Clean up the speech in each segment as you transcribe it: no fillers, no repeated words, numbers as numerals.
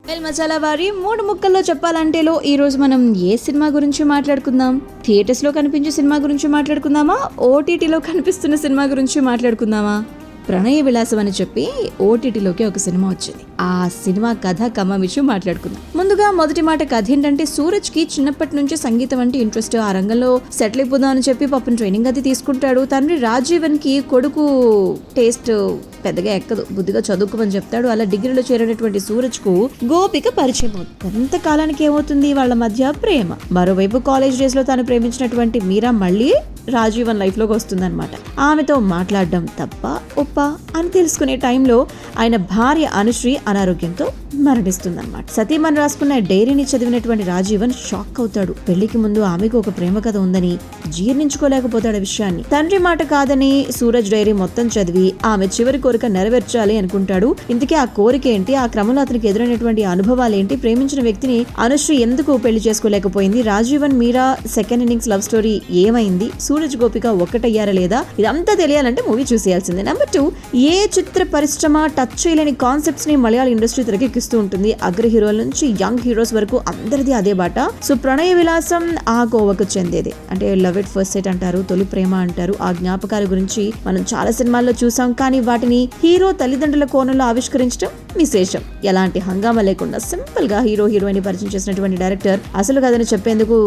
Well masala వారి 3 ముక్కల్లో చెప్పాలంటేలో ఈ రోజు మనం ఏ సినిమా గురించి మాట్లాడుకుందాం? థియేటర్స్ లో కనిపించే సినిమా గురించి మాట్లాడుకుందామా? ఓటీటీలో కనిపిస్తున్న సినిమా గురించి మాట్లాడుకుందామా? ప్రణయ విలాసం అని చెప్పి ఓటీటీలోకి ఒక సినిమా వచ్చింది. ఆ సినిమా కథ విషయం మాట్లాడుకుందాం. ముందుగా మొదటి మాట కథ ఏంటంటే, సూరజ్ కి చిన్నప్పటి నుంచి సంగీతం అంటే ఇంట్రెస్ట్. ఆ రంగంలో సెటిల్ అయిపోదాం అని చెప్పి పాపం ట్రైనింగ్ అది తీసుకుంటాడు. తండ్రి రాజీవన్ కి కొడుకు టేస్ట్ పెద్దగా ఎక్కదు, బుద్ధిగా చదువుకోమని చెప్తాడు. అలా డిగ్రీలో చేరినటువంటి సూరజ్ కు గోపిక పరిచయం అవుతుంది. కొంతకాలానికి ఏమవుతుంది, వాళ్ళ మధ్య ప్రేమ. మరోవైపు కాలేజ్ డేస్ లో తాను ప్రేమించినటువంటి మీరా మళ్ళీ రాజీవన్ లైఫ్ లోకి వస్తుందన్నమాట. ఆమెతో మాట్లాడడం తప్ప ఒప్ప అని తెలుసుకునే టైంలో ఆయన భార్య అనుశ్రీ అనారోగ్యంతో మరణిస్తుందన్నమాట. సతీమణి రాసుకున్న డైరీని చదివినటువంటి రాజీవన్ షాక్ అవుతాడు. పెళ్లికి ముందు ఆమెకు ఒక ప్రేమ కథ ఉందని జీర్ణించుకోలేకపోతాడు ఆ విషయాన్ని. తండ్రి మాట కాదని సూరజ్ డైరీ మొత్తం చదివి ఆమె చివరి కోరిక నెరవేర్చాలి అనుకుంటాడు. ఇంతకీ ఆ కోరిక ఏంటి? ఆ క్రమంలో అతనికి ఎదురైనటువంటి అనుభవాలు ఏంటి? ప్రేమించిన వ్యక్తిని అనుశ్రీ ఎందుకు పెళ్లి చేసుకోలేకపోయింది? రాజీవన్ మీరా సెకండ్ ఇన్నింగ్స్ లవ్ స్టోరీ ఏమైంది? సూరజ్ గోపిక ఒక్కటయ్యారా లేదా? ఇదంతా తెలియాలంటే మూవీ చూసేయాల్సిందే. నెంబర్ 2, ఏ చిత్ర పరిశ్రమ టచ్ చేయలేని కాన్సెప్ట్స్ ని మలయాళ ఇండస్ట్రీ తెరకెక్కిస్తూ ఉంటుంది. అగ్ర హీరోల నుంచి యంగ్ హీరోస్ వరకు అందరిది అదే బాట. సో ప్రణయ విలాసం ఆ కోవకు చెందేది. అంటే లవ్ ఎట్ ఫస్ట్ సైట్ అంటారు, తొలి ప్రేమ అంటారు. ఆ జ్ఞాపకాల గురించి మనం చాలా సినిమాల్లో చూసాం. కానీ వాటిని హీరో తల్లిదండ్రుల కోణంలో ఆవిష్కరించడం విశేషం. ఎలాంటి హంగామా లేకుండా సింపుల్ గా హీరో హీరోయిన్ పరిచయం చేసినటువంటి డైరెక్టర్ అసలు కథని చెప్పేందుకు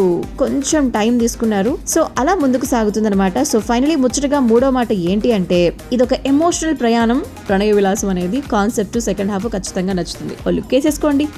కొంచెం టైం తీసుకున్నారు. సో అలా ముందుకు సాగుతుందన్నమాట. సో ఫైనలీ ముచ్చటగా మూడో మాట ఏంటి అంటే, ఇది ఒక ఎమోషనల్ ప్రయాణం. ప్రణయ విలాసం అనేది కాన్సెప్ట్ సెకండ్ హాఫ్ ఖచ్చితంగా నచ్చుతుంది. లుక్ వేసేసుకోండి.